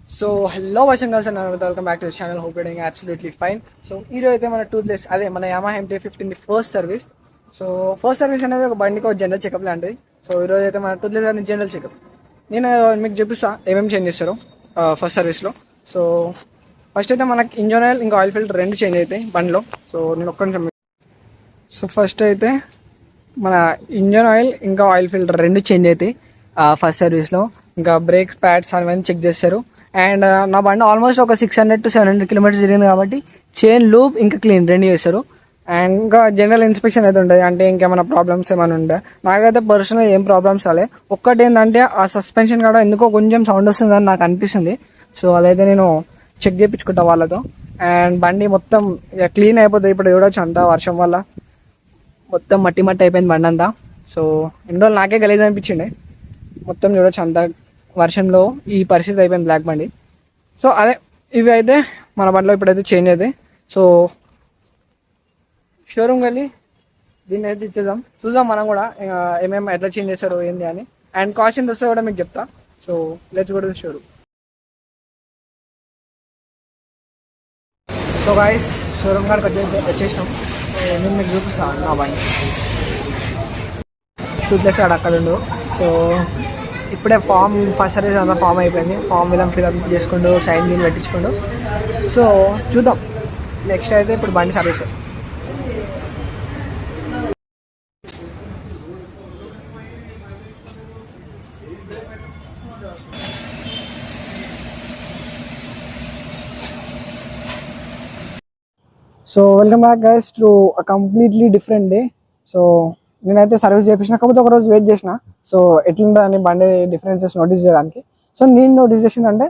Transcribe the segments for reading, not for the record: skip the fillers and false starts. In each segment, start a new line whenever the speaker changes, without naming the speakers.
So hello boys and girls, and welcome back to the channel. Hope you doing absolutely fine. So ఈరోజు అయితే మన టూత్లెస్ అదే మన Yamaha MT-15 first service. So first service అనేది ఒక బండికి ఒక జనరల్ చెకప్ లాంటిది. సో ఈరోజు అయితే మన టూత్లెస్ అనేది జనరల్ చెకప్. నేను మీకు చూపిస్తా ఏమేమి చేంజ్ చేస్తారు ఫస్ట్ సర్వీస్లో. సో ఫస్ట్ అయితే మనకి ఇంజన్ ఆయిల్ ఇంకా ఆయిల్ ఫిల్టర్ రెండు చేంజ్ అవుతాయి బండిలో. సో నేను ఒక్క నిమిషం. సో ఫస్ట్ అయితే మన ఇంజన్ ఆయిల్ ఇంకా ఆయిల్ ఫిల్టర్ రెండు చేంజ్ అవుతాయి ఫస్ట్ సర్వీస్లో. ఇంకా బ్రేక్స్ ప్యాడ్స్ అవన్నీ చెక్ చేస్తారు. అండ్ నా బండి ఆల్మోస్ట్ ఒక 600 to 700 కిలోమీటర్స్ తిరిగింది కాబట్టి చైన్ లూప్ ఇంకా క్లీన్ రెండు చేస్తారు. అండ్ ఇంకా జనరల్ ఇన్స్పెక్షన్ అయితే ఉంటుంది, అంటే ఇంకేమైనా ప్రాబ్లమ్స్ ఏమైనా ఉంటే. నాకైతే పర్సనల్ ఏం ప్రాబ్లమ్స్ రాలే. ఒక్కటి ఏంటంటే ఆ సస్పెన్షన్ కూడా ఎందుకో కొంచెం సౌండ్ వస్తుందని నాకు అనిపిస్తుంది. సో అదైతే నేను చెక్ చేయించుకుంటా వాళ్ళతో. అండ్ బండి మొత్తం క్లీన్ అయిపోతుంది. ఇప్పుడు చూడొచ్చు అంతా వర్షం వల్ల మొత్తం మట్టి మట్టి అయిపోయింది బండి అంతా. సో ఎన్ని రోజులు నాకే గలీజ్ అనిపించిండే. మొత్తం చూడొచ్చు అంతా వర్షంలో ఈ పరిస్థితి అయిపోయింది బ్లాక్ బండి. సో అదే ఇవి అయితే మన బండిలో ఇప్పుడైతే చేంజ్ అవుతాయి. సో షోరూమ్కి వెళ్ళి దీన్ని అయితే ఇచ్చేద్దాం, చూద్దాం మనం కూడా ఏమేమి ఎట్లా చేంజ్ చేస్తారు ఏంది అని. అండ్ కాస్ట్ వస్తే కూడా మీకు చెప్తా. So let's go to the showroom. So guys showroom కాడికి వచ్చేసినాం. సో నేను మీకు చూపిస్తాను నా బండి. టూత్లెస్ కాడ అక్కడ ఉండు. సో ఇప్పుడే ఫామ్ ఫస్ట్ సర్వీస్ అంతా ఫామ్ అయిపోయింది. ఫామ్ ఇలా ఫిల్అప్ చేసుకుంటూ సైన్ దీన్ని పెట్టించుకుంటూ. సో చూద్దాం నెక్స్ట్ అయితే ఇప్పుడు బండి service. So welcome back guys to a completely different day. So నేనైతే సర్వీస్ చేయించిన, కాకపోతే ఒక రోజు వెయిట్ చేసిన. సో ఎట్లుంటుంది అని బండి డిఫరెన్సెస్ నోటీస్ చేయడానికి. సో నేను నోటీస్ చేసిందంటే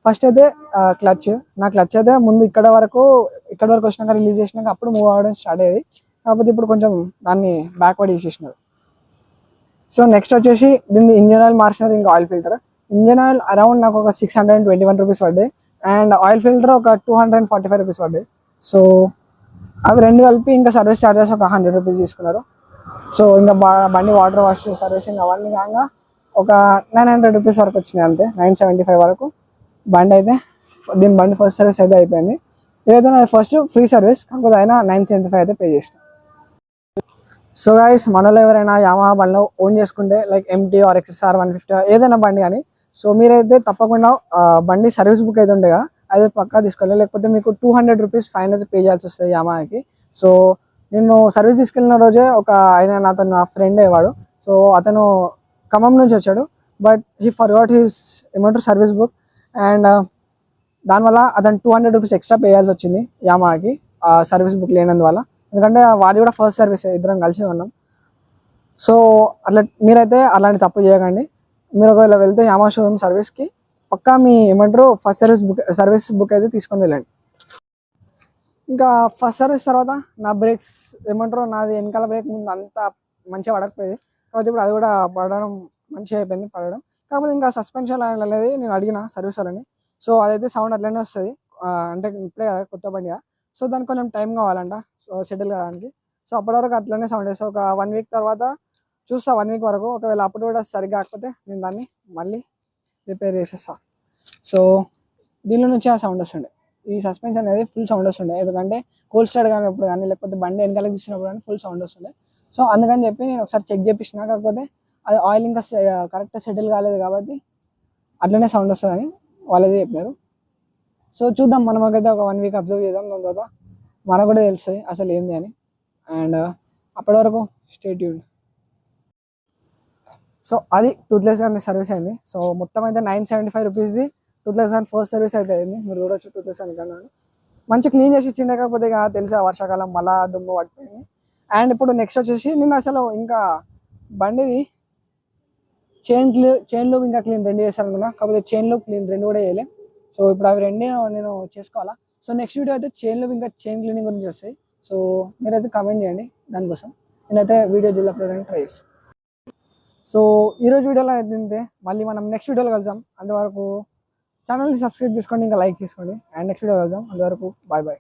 ఫస్ట్ అయితే క్లచ్. నా క్లచ్ అయితే ముందు ఇక్కడ వరకు వచ్చినాక రిలీజ్ చేసినాక అప్పుడు మూవ్ అవ్వడం స్టార్ట్ అయ్యేది. కాకపోతే ఇప్పుడు కొంచెం దాన్ని బ్యాక్వర్డ్ చేసేసినారు. సో నెక్స్ట్ వచ్చేసి దీన్ని ఇంజన్ ఆయిల్ మార్చినారు, ఇంకా oil filter. Engine oil around నాకు ఒక 621 రూపీస్ పడ్డాయి. అండ్ ఆయిల్ ఫిల్టర్ ఒక 245 రూపీస్ పడ్డాయి. సో అవి రెండు కలిపి ఇంకా సర్వీస్ చార్జెస్ ఒక 100 రూపీస్ తీసుకున్నారు. సో ఇంకా బండి వాటర్ వాష్ సర్వీసింగ్ అవన్నీ కాగా ఒక 900 రూపీస్ వరకు వచ్చినాయి, అంతే 975 వరకు బండి అయితే. దీని బండి ఫస్ట్ సర్వీస్ అయితే అయిపోయింది. ఏదైతే నా ఫస్ట్ ఫ్రీ సర్వీస్, కాకపోతే అయినా 975 అయితే పే చేసిన. సో గైస్ మనలో ఎవరైనా యామహా బండిలో ఓన్ చేసుకుంటే లైక్ MT ఆర్ XSR 150 ఏదైనా బండి కానీ, సో మీరైతే తప్పకుండా బండి సర్వీస్ బుక్ అయితే ఉండేగా అది పక్కా తీసుకోవాలి. లేకపోతే మీకు 200 రూపీస్ ఫైన్ అయితే పే చేయాల్సి వస్తుంది యామహాకి. సో నేను సర్వీస్ తీసుకెళ్ళిన రోజే ఒక ఆయన నాతో నా ఫ్రెండ్ అయ్యేవాడు. సో అతను ఖమ్మం నుంచి వచ్చాడు, but he forgot his service book. And దానివల్ల అతను 200 రూపీస్ ఎక్స్ట్రా పే చేయాల్సి వచ్చింది యామహాకి సర్వీస్ బుక్ లేనందువల్ల. ఎందుకంటే వాడి కూడా ఫస్ట్ సర్వీస్, ఇద్దరం కలిసి ఉన్నాం. సో అట్లా మీరైతే అలాంటి తప్పు చేయకండి. మీరు ఒకవేళ వెళ్తే యామహా షోరూమ్ సర్వీస్కి పక్కా మీ ఫస్ట్ సర్వీస్ బుక్ అయితే తీసుకొని వెళ్ళండి. ఇంకా ఫస్ట్ సర్వీస్ తర్వాత నా బ్రేక్స్ నాది వెనకాల బ్రేక్ ముందు అంత మంచిగా పడకపోయేది, కాబట్టి ఇప్పుడు అది కూడా పడడం మంచిగా అయిపోయింది పడడం. కాకపోతే ఇంకా సస్పెన్షన్ అనేది నేను అడిగిన సర్వీస్ వాళ్ళని. సో అదైతే సౌండ్ అట్లనే వస్తుంది, అంటే ఇప్పుడే కదా కొత్త బండిగా. సో దానికి కొంచెం టైం కావాలంట సో సెటిల్ కావడానికి. సో అప్పటి వరకు అట్లనే సౌండ్ వేస్తా. ఒక 1 వీక్ తర్వాత చూస్తా, 1 వీక్ వరకు. ఒకవేళ అప్పుడు కూడా సరిగ్గా కాకపోతే నేను దాన్ని మళ్ళీ రిపేర్ చేసేస్తా. సో దీనిలో నుంచి ఆ సౌండ్ వస్తుండే, ఈ సస్పెన్షన్ అనేది ఫుల్ సౌండ్ వస్తుండే. ఎందుకంటే కోల్డ్ స్టార్ట్ కానప్పుడు కానీ లేకపోతే బండి వెనకాలకి తీసినప్పుడు కానీ ఫుల్ సౌండ్ వస్తుండే. సో అందుకని చెప్పి నేను ఒకసారి చెక్ చేయించిన, కాకపోతే అది ఆయిల్ ఇంకా కరెక్ట్గా సెటిల్ కాలేదు కాబట్టి అట్లనే సౌండ్ వస్తుందని వాళ్ళది చెప్పినారు. సో చూద్దాం, మనమైతే ఒక 1 వీక్ అబ్జర్వ్ చేద్దాం. దాని తర్వాత మనకు కూడా తెలుస్తుంది అసలు ఏంది అని. అండ్ అప్పటి వరకు స్టే ట్యూన్డ్. సో అది టూత్లెస్ గారి సర్వీస్ అయింది. సో మొత్తం అయితే 975 రూపీస్ది టూత్లెస్ గారి ఫస్ట్ సర్వీస్ అయితే అయింది. మీరు చూడొచ్చు టూత్లెస్ అని కన్నా మంచి క్లీన్ చేసి ఇచ్చిండే, కాకపోతే ఇక తెలుసా వర్షాకాలం మళ్ళా దుమ్ము పట్టిపోయింది. అండ్ ఇప్పుడు నెక్స్ట్ వచ్చేసి నేను అసలు ఇంకా బండిది చైన్ లూప్ ఇంకా క్లీన్ రెండు చేశాను అనుకున్నా, కాకపోతే చైన్ లూప్ క్లీన్ రెండు కూడా చేయలే. సో ఇప్పుడు అవి రెండు నేను చేసుకోవాలా. సో నెక్స్ట్ వీడియో అయితే చైన్ లూప్ ఇంకా చైన్ క్లీనింగ్ గురించి వస్తాయి. సో మీరైతే కామెంట్ చేయండి దానికోసం. నేనైతే వీడియో అప్లోడ్ ట్రై చేస్తాను. సో ఈరోజు వీడియోలో అయితే మళ్ళీ మనం నెక్స్ట్ వీడియోలో కలుద్దాం. అంతవరకు ఛానల్ని సబ్స్క్రైబ్ చేసుకోండి, ఇంకా లైక్ చేసుకోండి. అండ్ నెక్స్ట్ వీడియో కలుద్దాం. అంతవరకు బాయ్ బాయ్.